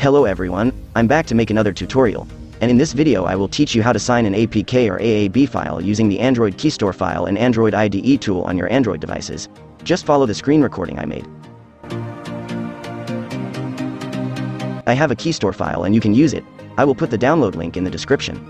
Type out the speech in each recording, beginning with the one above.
Hello everyone, I'm back to make another tutorial, and in this video I will teach you how to sign an APK or AAB file using the AndroidIDE Keystore file and AndroidIDE tool on your Android devices. Just follow the screen recording I made. I have a Keystore file and you can use it. I will put the download link in the description.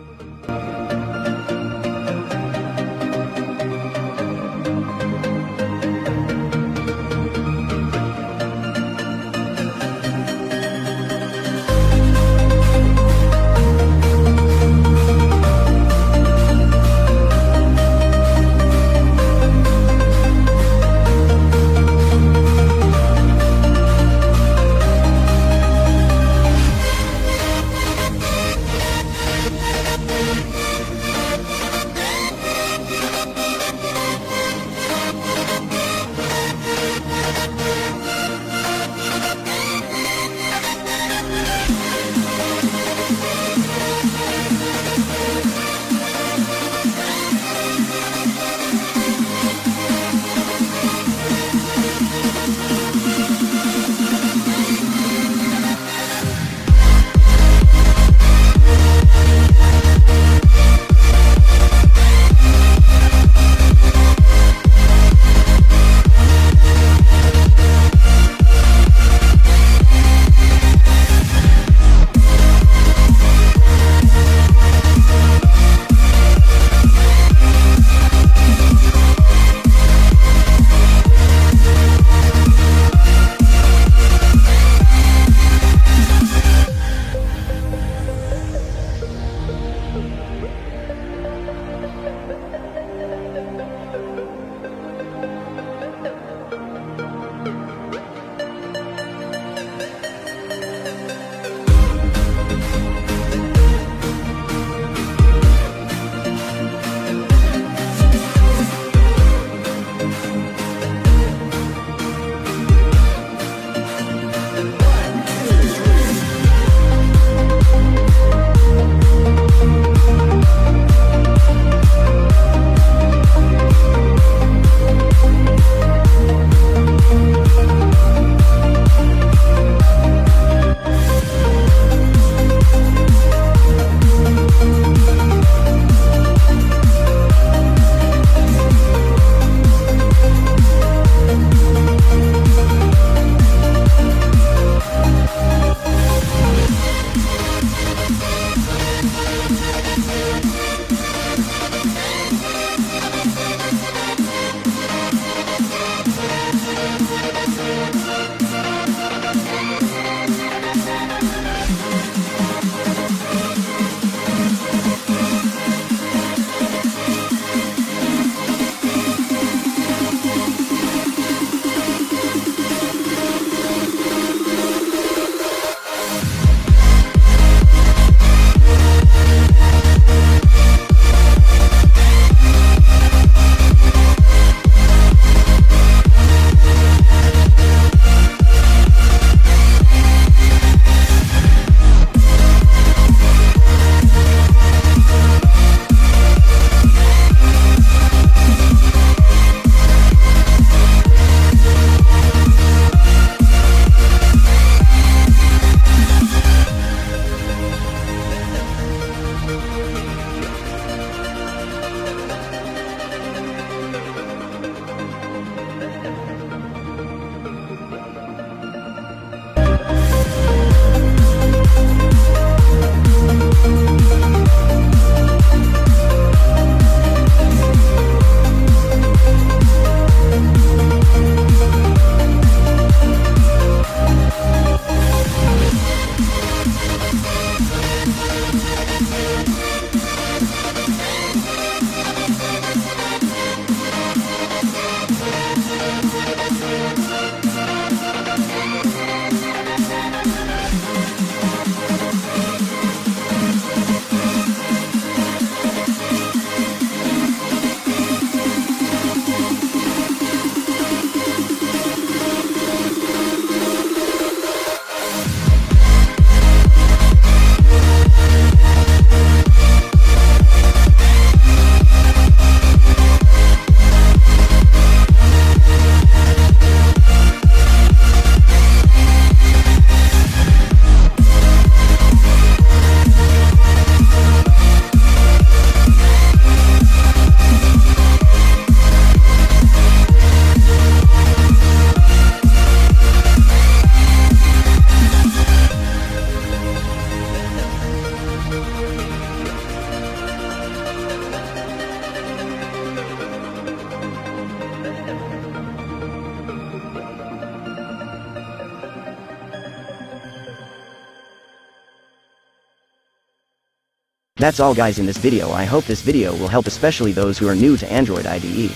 That's all guys in this video. I hope this video will help especially those who are new to Android IDE.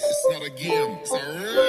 It's not a game, it's a